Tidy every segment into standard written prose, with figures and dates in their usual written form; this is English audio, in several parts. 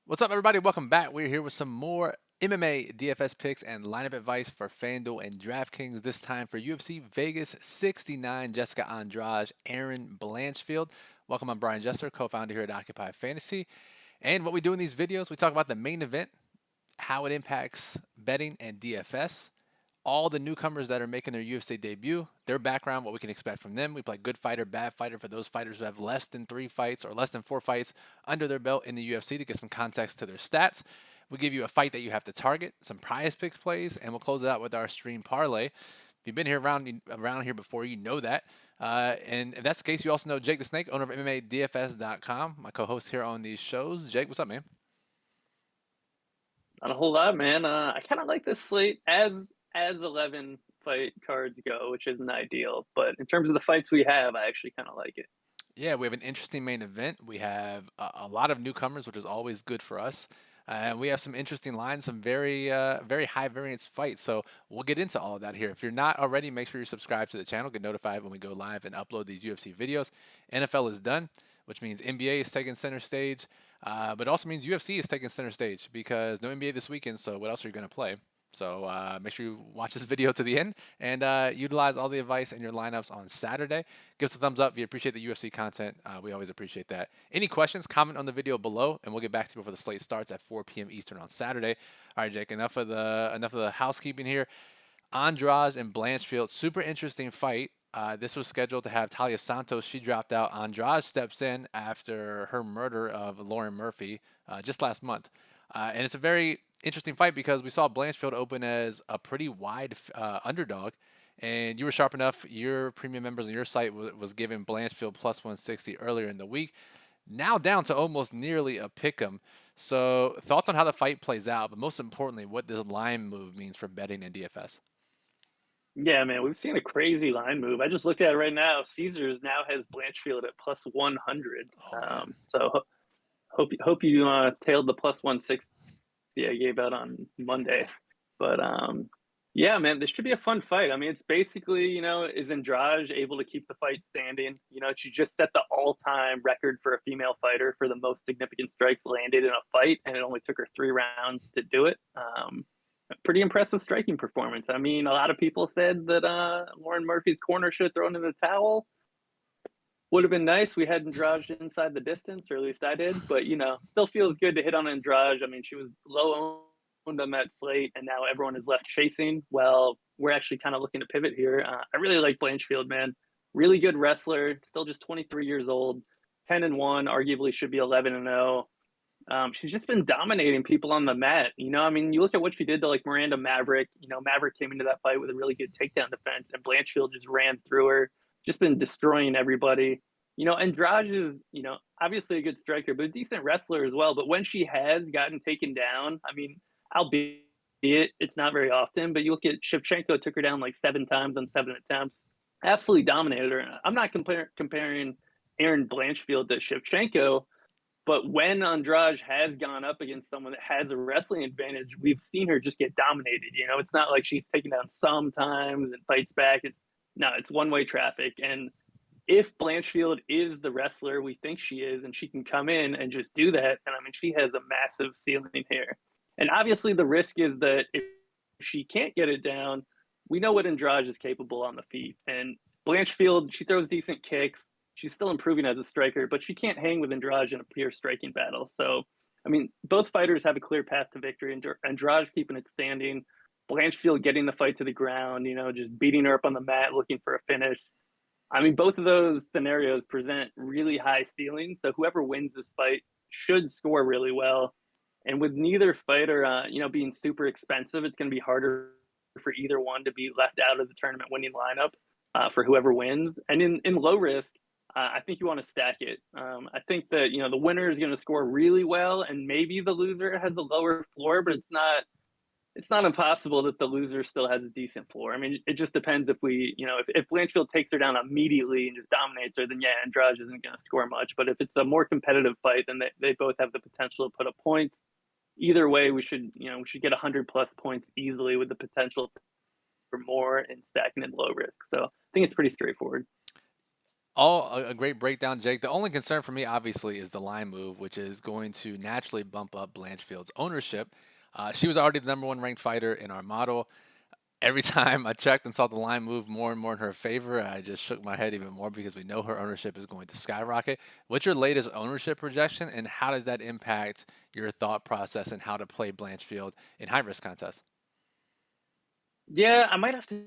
What's up, everybody? Welcome back. We're here with some more MMA DFS picks and lineup advice for FanDuel and DraftKings. This time for UFC Vegas 69, Jessica Andrade, Erin Blanchfield. Welcome. I'm Brian Jesser, co-founder here at Occupy Fantasy. And what we do in these videos, we talk about the main event, how it impacts betting and DFS, all the newcomers that are making their UFC debut, their background, what we can expect from them. We play good fighter, bad fighter for those fighters who have less than 3 fights or less than 4 fights under their belt in the UFC to get some context to their stats. We give you a fight that you have to target, some prize picks plays, and we'll close it out with our stream parlay. If you've been here around here before, you know that. And if that's the case, you also know Jake the Snake, owner of MMADFS.com, my co-host here on these shows. Jake, what's up, man? Not a whole lot, man. I kind of like this slate as 11 fight cards go, which isn't ideal. But in terms of the fights we have, I actually kind of like it. Yeah, we have an interesting main event. We have a lot of newcomers, which is always good for us. And we have some interesting lines, some very high variance fights. So we'll get into all of that here. If you're not already, make sure you subscribe to the channel. Get notified when we go live and upload these UFC videos. NFL is done, which means NBA is taking center stage, but also means UFC is taking center stage because no NBA this weekend. So what else are you going to play? So make sure you watch this video to the end and utilize all the advice and your lineups on Saturday. Give us a thumbs up if you appreciate the UFC content. We always appreciate that. Any questions, comment on the video below, and we'll get back to you before the slate starts at 4 p.m. Eastern on Saturday. All right, Jake, enough of the housekeeping here. Andrade and Blanchfield, super interesting fight. This was scheduled to have Talia Santos. She dropped out. Andrade steps in after her murder of Lauren Murphy just last month. And it's a very interesting fight because we saw Blanchfield open as a pretty wide underdog. And you were sharp enough. Your premium members on your site was given Blanchfield plus 160 earlier in the week. Now down to almost nearly a pick 'em. So thoughts on how the fight plays out, but most importantly, what this line move means for betting and DFS. Yeah, man, we've seen a crazy line move. I just looked at it right now. Caesars now has Blanchfield at plus 100. Oh man. Hope you tailed the plus 160 I gave out on Monday. But yeah, man, this should be a fun fight. I mean, it's basically, is Andrade able to keep the fight standing? She just set the all-time record for a female fighter for the most significant strikes landed in a fight, and it only took her 3 rounds to do it. A pretty impressive striking performance. I mean, a lot of people said that Lauren Murphy's corner should have thrown in the towel. Would have been nice. We had Andrade inside the distance, or at least I did. But still feels good to hit on Andrade. I mean, she was low owned on that slate, and now everyone is left chasing. Well, we're actually kind of looking to pivot here. I really like Blanchfield, man. Really good wrestler. Still just 23 years old. 10-1. Arguably should be 11-0. She's just been dominating people on the mat. I mean, you look at what she did to like Miranda Maverick. Maverick came into that fight with a really good takedown defense, and Blanchfield just ran through her. Just been destroying everybody. Andrade is, obviously a good striker, but a decent wrestler as well. But when she has gotten taken down, I mean, albeit it's not very often, but you look at Shevchenko took her down like 7 times on 7 attempts, absolutely dominated her. I'm not comparing Erin Blanchfield to Shevchenko, but when Andrade has gone up against someone that has a wrestling advantage, we've seen her just get dominated. It's not like she's taken down sometimes and fights back. It's one-way traffic. And if Blanchfield is the wrestler we think she is, and she can come in and just do that, and I mean, she has a massive ceiling here. And obviously, the risk is that if she can't get it down, we know what Andrade is capable on the feet. And Blanchfield, she throws decent kicks. She's still improving as a striker, but she can't hang with Andrade in a pure striking battle. So, I mean, both fighters have a clear path to victory. Andrade keeping it standing, Blanchfield getting the fight to the ground, just beating her up on the mat, looking for a finish. I mean, both of those scenarios present really high ceilings. So whoever wins this fight should score really well. And with neither fighter, being super expensive, it's going to be harder for either one to be left out of the tournament winning lineup for whoever wins. And in low risk, I think you want to stack it. I think that the winner is going to score really well, and maybe the loser has a lower floor, but it's not impossible that the loser still has a decent floor. I mean, it just depends if Blanchfield takes her down immediately and just dominates her, then yeah, Andrade isn't going to score much. But if it's a more competitive fight, then they both have the potential to put up points. Either way, we should get 100 plus points easily with the potential for more and stacking in low risk. So I think it's pretty straightforward. All a great breakdown, Jake. The only concern for me, obviously, is the line move, which is going to naturally bump up Blanchfield's ownership. She was already the number one ranked fighter in our model. Every time I checked and saw the line move more and more in her favor, I just shook my head even more because we know her ownership is going to skyrocket. What's your latest ownership projection, and how does that impact your thought process and how to play Blanchfield in high risk contests? Yeah, I might have to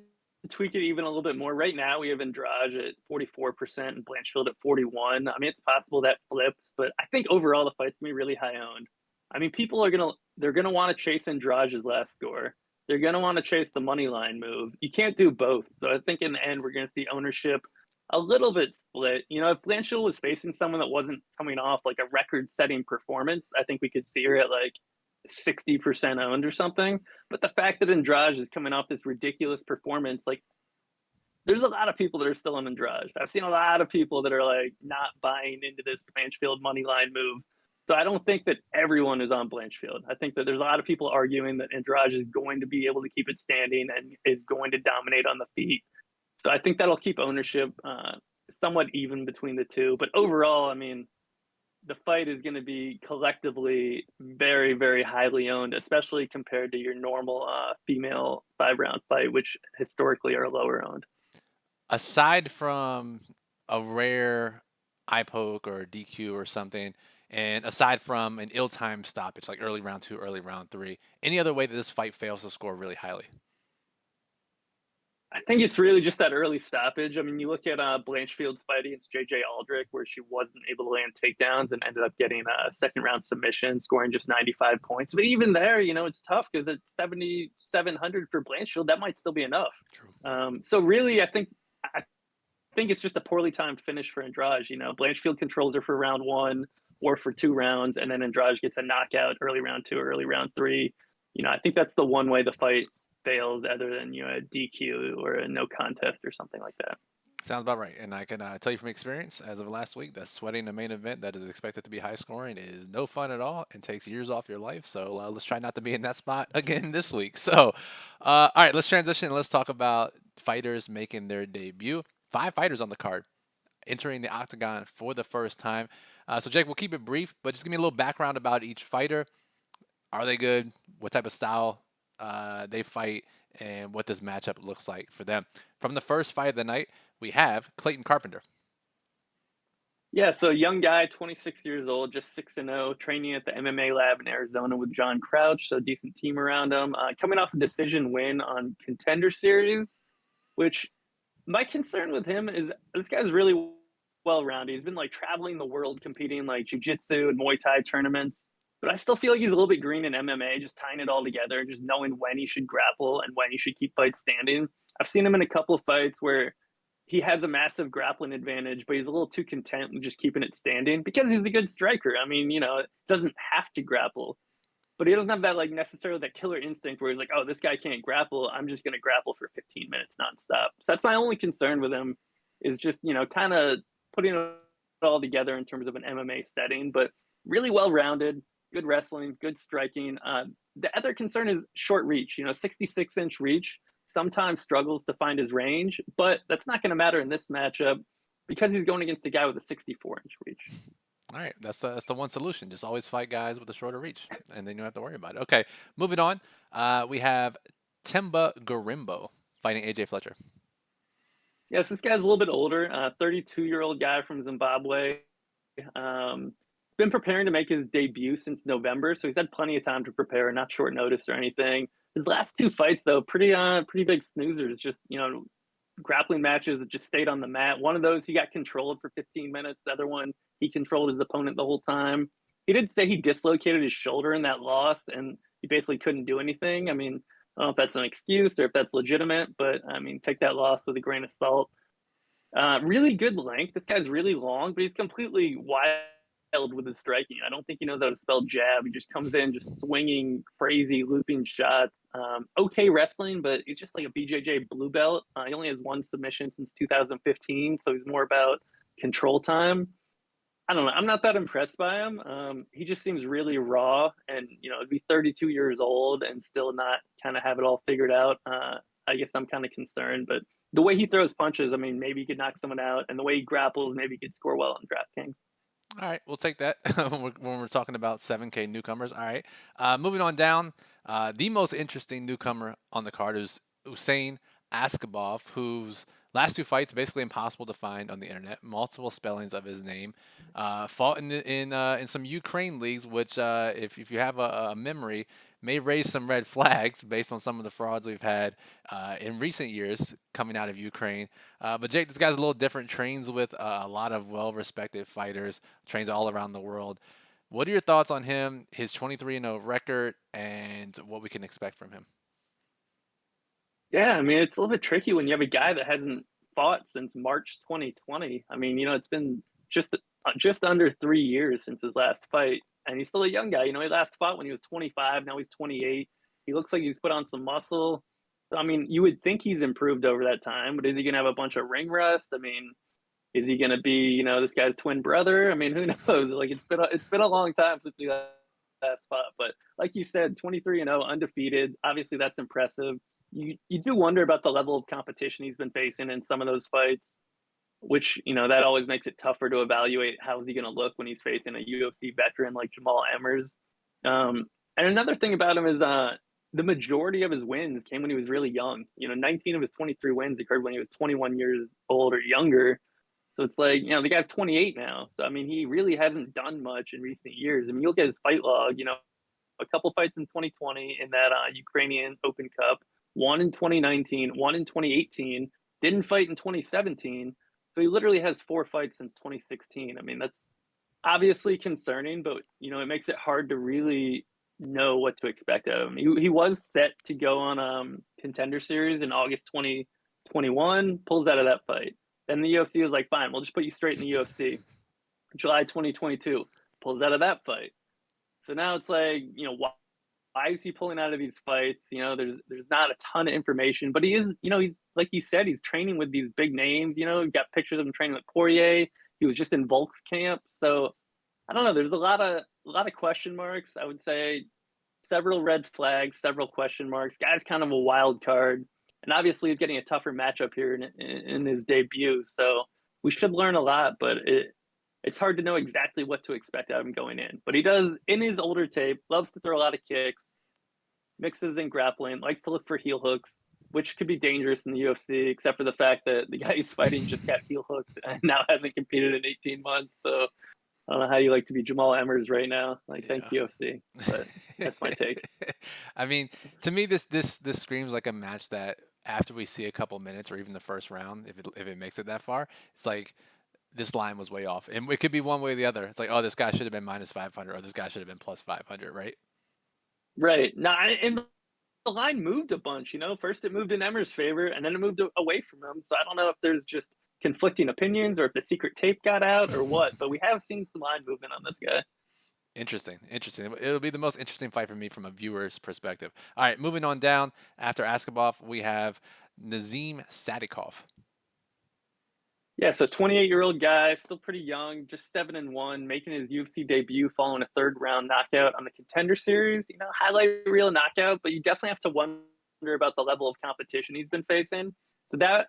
tweak it even a little bit more. Right now, we have Andrade at 44% and Blanchfield at 41. I mean, it's possible that flips, but I think overall the fight's gonna be really high owned. I mean, people are gonna want to chase Andrade's last score. They're gonna want to chase the money line move. You can't do both. So I think in the end, we're gonna see ownership a little bit split. You know, if Blanchfield was facing someone that wasn't coming off like a record-setting performance, I think we could see her at like 60% owned or something. But the fact that Andrade is coming off this ridiculous performance, like there's a lot of people that are still on Andrade. I've seen a lot of people that are like not buying into this Blanchfield money line move. So I don't think that everyone is on Blanchfield. I think that there's a lot of people arguing that Andrade is going to be able to keep it standing and is going to dominate on the feet. So I think that'll keep ownership somewhat even between the two. But overall, I mean, the fight is going to be collectively very, very highly owned, especially compared to your normal female 5 round fight, which historically are lower owned. Aside from a rare eye poke or DQ or something, and aside from an ill-timed stoppage like early round two, early round three, any other way that this fight fails to score really highly? I think it's really just that early stoppage. I mean, you look at Blanchfield's fight against JJ Aldrich, where she wasn't able to land takedowns and ended up getting a second round submission, scoring just 95 points. But even there, you know, it's tough because at 7,700 for Blanchfield, that might still be enough. True. So really, I think it's just a poorly timed finish for Andrade. You know, Blanchfield controls her for round one or for 2 rounds, and then Andrade gets a knockout early round two, early round three. You know, I think that's the one way the fight fails, other than a DQ or a no contest or something like that. Sounds about right. And I can tell you from experience, as of last week, that sweating a main event that is expected to be high scoring is no fun at all and takes years off your life. So let's try not to be in that spot again this week. So, all right, let's transition and let's talk about fighters making their debut. 5 fighters on the card entering the octagon for the first time. So, Jake, we'll keep it brief, but just give me a little background about each fighter. Are they good? What type of style they fight? And what this matchup looks like for them. From the first fight of the night, we have Clayton Carpenter. Yeah, so young guy, 26 years old, just 6-0, training at the MMA lab in Arizona with John Crouch, so decent team around him. Coming off a decision win on Contender Series, which my concern with him is this guy's really well rounded. He's been like traveling the world competing like jiu-jitsu and Muay Thai tournaments. But I still feel like he's a little bit green in MMA, just tying it all together, just knowing when he should grapple and when he should keep fights standing. I've seen him in a couple of fights where he has a massive grappling advantage, but he's a little too content with just keeping it standing because he's a good striker. I mean, doesn't have to grapple, but he doesn't have that like necessarily that killer instinct where he's like, oh, this guy can't grapple. I'm just going to grapple for 15 minutes nonstop. So that's my only concern with him is just, kind of putting it all together in terms of an MMA setting, but really well rounded, good wrestling, good striking. The other concern is short reach, 66-inch reach. Sometimes struggles to find his range, but that's not going to matter in this matchup because he's going against a guy with a 64-inch reach. All right, that's the one solution. Just always fight guys with a shorter reach, and then you don't have to worry about it. Okay, moving on. We have Timba Garimbo fighting AJ Fletcher. Yes, this guy's a little bit older, 32-year-old guy from Zimbabwe. Been preparing to make his debut since November, so he's had plenty of time to prepare, not short notice or anything. His last 2 fights, though, pretty big snoozers. Just grappling matches that just stayed on the mat. One of those he got controlled for 15 minutes. The other one he controlled his opponent the whole time. He did say he dislocated his shoulder in that loss, and he basically couldn't do anything. I mean, I don't know if that's an excuse or if that's legitimate, but I mean, take that loss with a grain of salt. Really good length. This guy's really long, but he's completely wild with his striking. I don't think he knows how to spell jab. He just comes in just swinging crazy looping shots. Okay wrestling, but he's just like a BJJ blue belt. He only has one submission since 2015, so he's more about control time. I don't know. I'm not that impressed by him. He just seems really raw, and to be 32 years old and still not kind of have it all figured out. I guess I'm kind of concerned, but the way he throws punches, I mean, maybe he could knock someone out, and the way he grapples, maybe he could score well in DraftKings. All right, we'll take that when we're talking about 7K newcomers. All right, moving on down. The most interesting newcomer on the card is Usain Askabov, whose last two fights basically impossible to find on the internet. Multiple spellings of his name. Fought in some Ukraine leagues, which if you have a memory, may raise some red flags based on some of the frauds we've had in recent years coming out of Ukraine. But Jake, this guy's a little different. Trains with a lot of well-respected fighters. Trains all around the world. What are your thoughts on him, his 23-0 record, and what we can expect from him? Yeah, I mean, it's a little bit tricky when you have a guy that hasn't fought since March 2020. I mean, it's been just under 3 years since his last fight, and he's still a young guy. He last fought when he was 25. Now he's 28. He looks like he's put on some muscle. So, I mean, you would think he's improved over that time, but is he going to have a bunch of ring rust? I mean, is he going to be, this guy's twin brother? I mean, who knows? Like it's been a long time since he last fought, but like you said, 23-0, undefeated. Obviously, that's impressive. You do wonder about the level of competition he's been facing in some of those fights, which that always makes it tougher to evaluate how is he going to look when he's facing a UFC veteran like Jamal Emmers. And another thing about him is the majority of his wins came when he was really young. 19 of his 23 wins occurred when he was 21 years old or younger. So it's like, the guy's 28 now. So, I mean, he really hasn't done much in recent years. I mean, you'll get his fight log, a couple fights in 2020 in that Ukrainian Open Cup, one in 2019, one in 2018, didn't fight in 2017. So he literally has 4 fights since 2016. I mean, that's obviously concerning, but, it makes it hard to really know what to expect of him. He was set to go on Contender Series in August 2021, pulls out of that fight. Then the UFC was like, fine, we'll just put you straight in the UFC. July 2022, pulls out of that fight. So now it's like, why is he pulling out of these fights? There's not a ton of information, but he is, he's like you said, he's training with these big names. You got pictures of him training with Poirier. He was just in Volk's camp. So I don't know. There's a lot of question marks. I would say several red flags, several question marks. Guy's kind of a wild card, and obviously he's getting a tougher matchup here in his debut. So we should learn a lot, but it's hard to know exactly what to expect out of him going in. But he does, in his older tape, loves to throw a lot of kicks, mixes in grappling, likes to look for heel hooks, which could be dangerous in the UFC, except for the fact that the guy he's fighting just got heel hooked and now hasn't competed in 18 months. So I don't know how you like to be Jamal Emmers right now. Like, thanks Yeah. UFC, but that's my take. I mean, to me, this screams like a match that after we see a couple minutes or even the first round, if it makes it that far, it's like this line was way off, and it could be one way or the other. It's like, oh, this guy should have been minus 500, or this guy should have been plus 500, right? Right. Now, and the line moved a bunch. First it moved in Emmer's favor, and then it moved away from him. So I don't know if there's just conflicting opinions or if the secret tape got out or what, but we have seen some line movement on this guy. Interesting, interesting. It'll be the most interesting fight for me from a viewer's perspective. All right, moving on down. After Askabov, we have Nazim Sadikov. Yeah, so 28-year-old guy, still pretty young, just 7-1, making his UFC debut following a third round knockout on the Contender Series. Highlight reel knockout, but you definitely have to wonder about the level of competition he's been facing. So that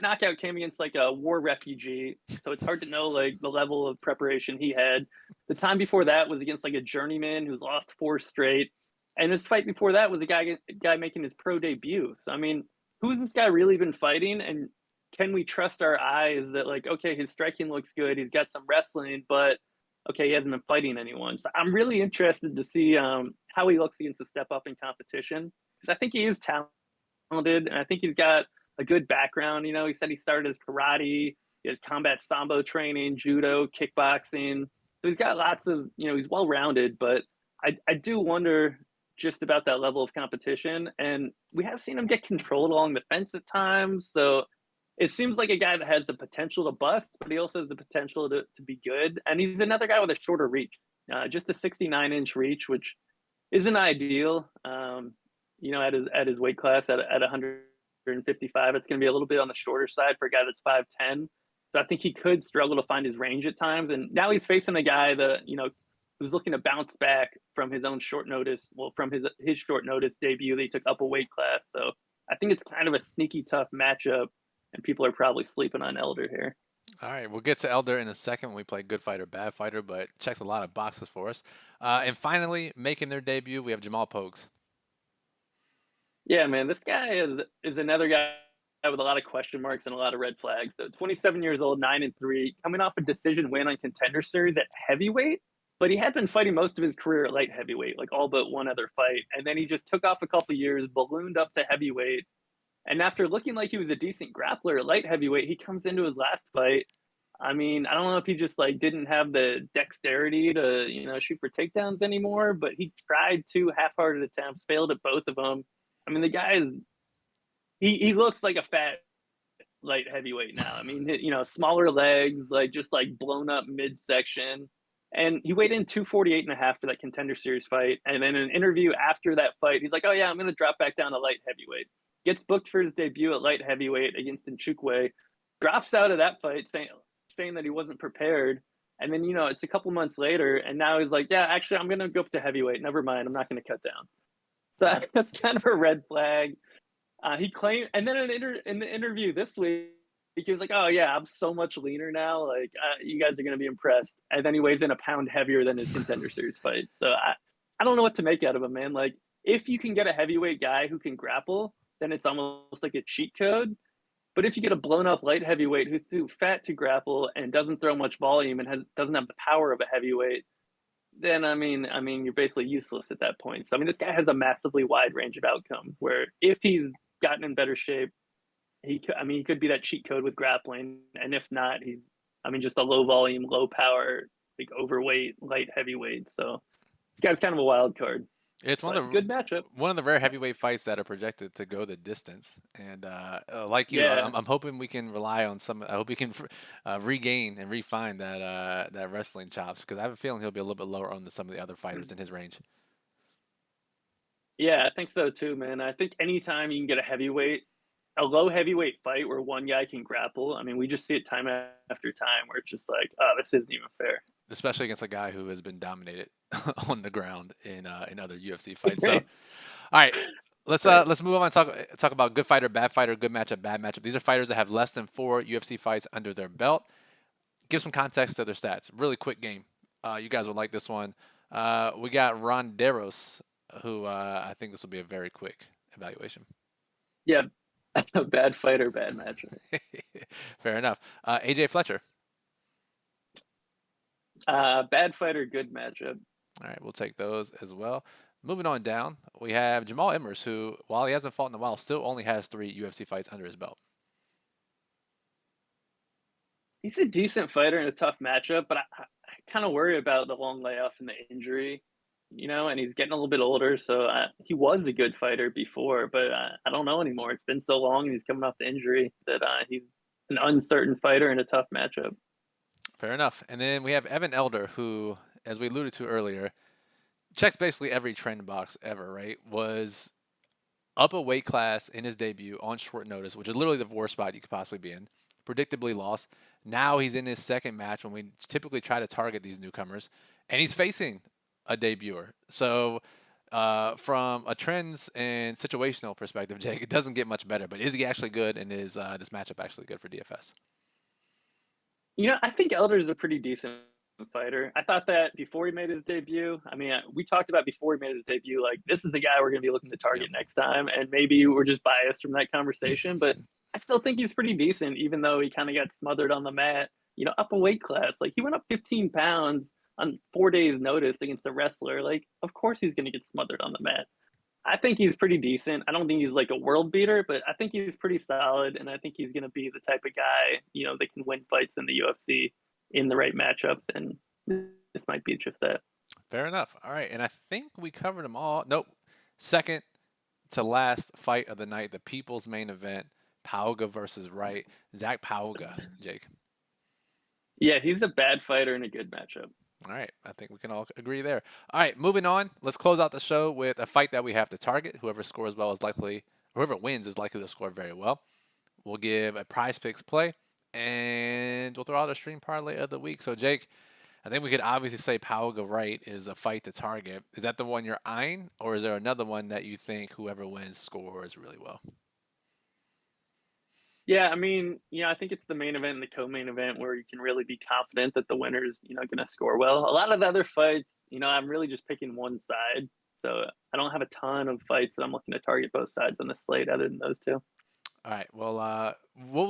knockout came against like a war refugee, so it's hard to know like the level of preparation he had. The time before that was against like a journeyman who's lost 4 straight, and this fight before that was a guy making his pro debut. So I mean, who's this guy really been fighting, and can we trust our eyes that like, okay, his striking looks good, he's got some wrestling, but okay, he hasn't been fighting anyone. So I'm really interested to see how he looks against a step up in competition, because I think he is talented, and I think he's got a good background. He said he started his karate, he has combat sambo training, judo, kickboxing. So he's got lots of, he's well rounded, but I do wonder just about that level of competition. And we have seen him get controlled along the fence at times. So it seems like a guy that has the potential to bust, but he also has the potential to be good. And he's another guy with a shorter reach, just a 69-inch reach, which isn't ideal. At his weight class at 155, it's going to be a little bit on the shorter side for a guy that's 5'10". So I think he could struggle to find his range at times. And now he's facing a guy that who's looking to bounce back from his own short notice. Well, from his short notice debut, they took up a weight class. So I think it's kind of a sneaky tough matchup and people are probably sleeping on Elder here. All right, we'll get to Elder in a second when we play Good Fighter, Bad Fighter, but checks a lot of boxes for us. And finally, making their debut, we have Jamal Pogues. Yeah, man, this guy is another guy with a lot of question marks and a lot of red flags. So 27 years old, 9-3, coming off a decision win on Contender Series at heavyweight, but he had been fighting most of his career at light heavyweight, like all but one other fight, and then he just took off a couple years, ballooned up to heavyweight, and after looking like he was a decent grappler at light heavyweight, he comes into his last fight. I mean, I don't know if he just like didn't have the dexterity to, shoot for takedowns anymore, but he tried two half-hearted attempts, failed at both of them. I mean, the guy is he looks like a fat light heavyweight now. I mean, smaller legs, like just like blown up midsection. And he weighed in 248 and a half for that Contender Series fight. And then in an interview after that fight, he's like, oh, yeah, I'm going to drop back down to light heavyweight. Gets booked for his debut at light heavyweight against Nchukwu. Drops out of that fight saying that he wasn't prepared. And then, it's a couple months later. And now he's like, yeah, actually, I'm going to go up to heavyweight. Never mind. I'm not going to cut down. So that's kind of a red flag. He claimed, and then in the interview this week, he was like, "Oh yeah, I'm so much leaner now. Like, you guys are gonna be impressed." And then he weighs in a pound heavier than his Contender Series fight. So I don't know what to make out of him, man. Like, if you can get a heavyweight guy who can grapple, then it's almost like a cheat code. But if you get a blown up light heavyweight who's too fat to grapple and doesn't throw much volume and doesn't have the power of a heavyweight, then I mean, you're basically useless at that point. So I mean, this guy has a massively wide range of outcome. Where if he's gotten in better shape, he could be that cheat code with grappling, and if not, just a low volume, low power, like overweight, light heavyweight. So this guy's kind of a wild card, It's one but of the good matchup. one of the rare heavyweight fights that are projected to go the distance. And like you, Yeah, I'm hoping we can rely on some. I hope we can regain and refine that wrestling chops because I have a feeling he'll be a little bit lower on some of the other fighters in his range. yeah, I think so too, man. I think anytime you can get a low heavyweight fight where one guy can grapple, I mean, we just see it time after time where it's just like, oh, this isn't even fair. Especially against a guy who has been dominated on the ground in other UFC fights. So, all right, Right. let's move on and talk about good fighter, bad fighter, good matchup, bad matchup. These are fighters that have less than 4 UFC fights under their belt. Give some context to their stats. Really quick game. You guys will like this one. We got Ronderos, who I think this will be a very quick evaluation. Yeah, bad fighter, bad matchup. Fair enough. AJ Fletcher. Bad fighter, good matchup. All right, we'll take those as well. Moving on down, we have Jamal Emmers, who, while he hasn't fought in a while, still only has 3 UFC fights under his belt. He's a decent fighter in a tough matchup, but I kind of worry about the long layoff and the injury, and he's getting a little bit older. So he was a good fighter before, but I don't know anymore. It's been so long and he's coming off the injury that he's an uncertain fighter in a tough matchup. Fair enough. And then we have Evan Elder, who, as we alluded to earlier, checks basically every trend box ever, right? Was up a weight class in his debut on short notice, which is literally the worst spot you could possibly be in. Predictably lost. Now he's in his second match when we typically try to target these newcomers, and he's facing a debuter. So, from a trends and situational perspective, Jake, it doesn't get much better. But is he actually good, and is this matchup actually good for DFS? I think Elder is a pretty decent fighter. I thought that before he made his debut. I mean, we talked about before he made his debut, like this is a guy we're going to be looking to Yep. target next time, and maybe we're just biased from that conversation, but I still think he's pretty decent, even though he kind of got smothered on the mat. Up a weight class, like he went up 15 pounds on 4 days' notice against a wrestler. Like, of course he's going to get smothered on the mat. I think he's pretty decent. I don't think he's like a world beater, but I think he's pretty solid, and I think he's going to be the type of guy that can win fights in the UFC in the right matchups, and this might be just that. Fair enough. All right, and I think we covered them all. Nope. Second to last fight of the night, the people's main event, Pauga versus Wright. Zach Pauga, Jake. Yeah, he's a bad fighter in a good matchup. All right, I think we can all agree there. All right, moving on. Let's close out the show with a fight that we have to target. Whoever scores well is likely, whoever wins is likely to score very well. We'll give a prize picks play, and we'll throw out a stream parlay of the week. So, Jake, I think we could obviously say Pauga Wright is a fight to target. Is that the one you're eyeing, or is there another one that you think whoever wins scores really well? Yeah, I mean, I think it's the main event and the co-main event where you can really be confident that the winner's, gonna score well. A lot of the other fights, I'm really just picking one side. So I don't have a ton of fights that I'm looking to target both sides on the slate other than those two. All right. Well, what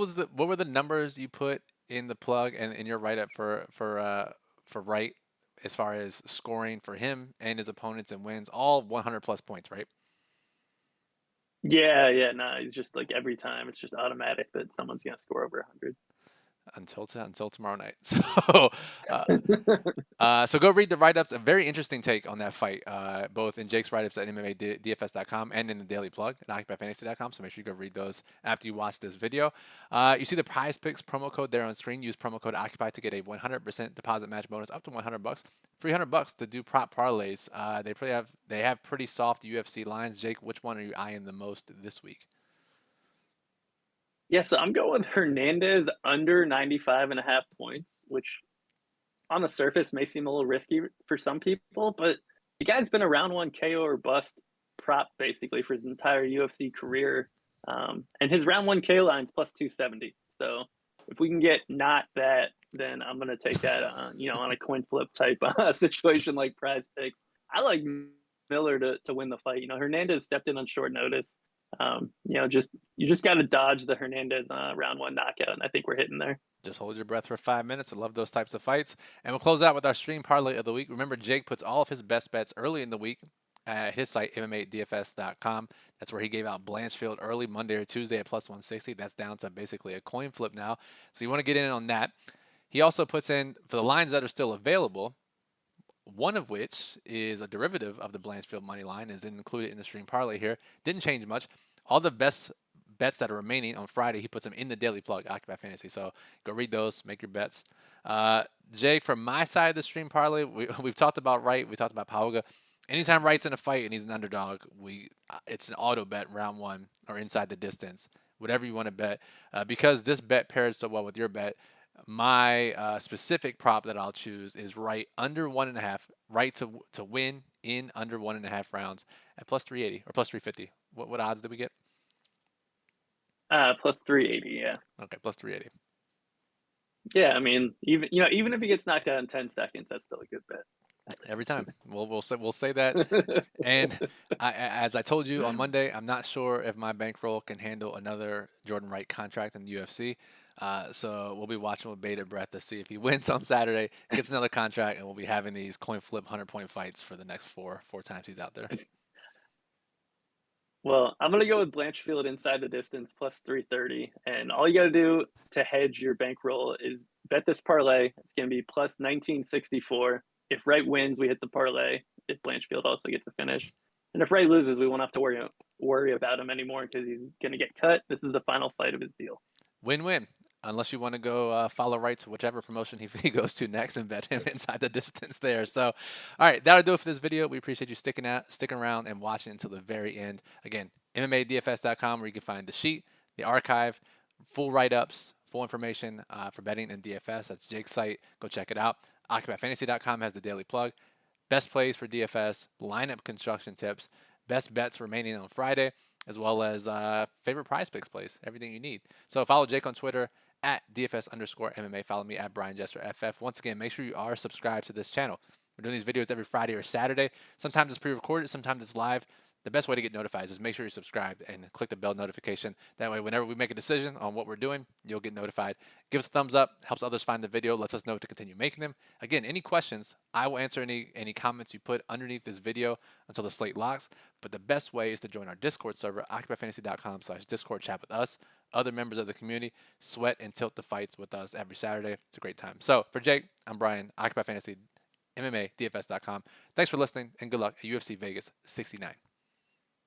were the numbers you put in the plug and in your write up for Wright as far as scoring for him and his opponents and wins, all 100 plus points, right? Yeah, yeah, no, it's just like every time it's just automatic that someone's gonna score over 100. Until tomorrow night. Uh, so go read the write-ups. A very interesting take on that fight, both in Jake's write-ups at MMADFS.com and in the Daily Plug at OccupyFantasy.com. So make sure you go read those after you watch this video. You see the Prize Picks promo code there on screen. Use promo code Occupy to get a 100% deposit match bonus up to $100, $300 to do prop parlays. They have pretty soft UFC lines. Jake, which one are you eyeing the most this week? Yeah, so I'm going with Hernandez under 95.5 points, which on the surface may seem a little risky for some people, but the guy's been a round one KO or bust prop basically for his entire UFC career. And his round one KO line's plus 270. So if we can get not that, then I'm going to take that, on a coin flip type situation like Prize Picks. I like Miller to win the fight. Hernandez stepped in on short notice. You just got to dodge the Hernandez round one knockout, and I think we're hitting there. Just hold your breath for 5 minutes. I love those types of fights. And we'll close out with our stream parlay of the week. Remember, Jake puts all of his best bets early in the week at his site, MMA DFS.com. That's where he gave out Blanchfield early Monday or Tuesday at plus 160. That's down to basically a coin flip now. So you want to get in on that. He also puts in, for the lines that are still available, one of which is a derivative of the Blanchfield money line, is included in the stream parlay here. Didn't change much. All the best bets that are remaining on Friday, he puts them in the daily plug, Occupy Fantasy. So go read those, make your bets. Jake, from my side of the stream parlay, we've talked about Wright, we talked about Pauga. Anytime Wright's in a fight and he's an underdog, it's an auto bet round one or inside the distance, whatever you want to bet. Because this bet pairs so well with your bet, my specific prop that I'll choose is Wright under 1.5, Wright to win in under 1.5 rounds at plus 380 or plus 350. What odds did we get? Plus 380, yeah. Okay, plus 380. Yeah, I mean, even if he gets knocked out in 10 seconds, that's still a good bet. Every time. We'll say that. And as I told you on Monday, I'm not sure if my bankroll can handle another Jordan Wright contract in the UFC. So we'll be watching with bated breath to see if he wins on Saturday, gets another contract, and we'll be having these coin flip 100-point fights for the next four times he's out there. Well, I'm going to go with Blanchfield inside the distance plus 330. And all you got to do to hedge your bankroll is bet this parlay. It's going to be plus 1964. If Wright wins, we hit the parlay. If Blanchfield also gets a finish. And if Wright loses, we won't have to worry about him anymore because he's going to get cut. This is the final fight of his deal. Win-win. Unless you want to go follow Wright to whichever promotion he goes to next and bet him inside the distance there. So, all right, that'll do it for this video. We appreciate you sticking around and watching until the very end. Again, MMADFS.com, where you can find the sheet, the archive, full write-ups, full information for betting and DFS. That's Jake's site. Go check it out. OccupyFantasy.com has the daily plug. Best plays for DFS, lineup construction tips, best bets remaining on Friday, as well as favorite prize picks plays, everything you need. So follow Jake on Twitter at DFS_MMA. Follow me at Brian Jester FF. Once again, make sure you are subscribed to this channel. We're doing these videos every Friday or Saturday. Sometimes it's pre-recorded, sometimes it's live. The best way to get notified is make sure you're subscribed and click the bell notification. That way, whenever we make a decision on what we're doing, you'll get notified. Give us a thumbs up, helps others find the video, lets us know to continue making them. Again, any questions, I will answer any comments you put underneath this video until the slate locks. But the best way is to join our Discord server, OccupyFantasy.com/Discord, chat with us, other members of the community, sweat and tilt the fights with us every Saturday. It's a great time. So for Jake, I'm Brian, Occupy Fantasy, MMA, DFS.com. Thanks for listening and good luck at UFC Vegas 69.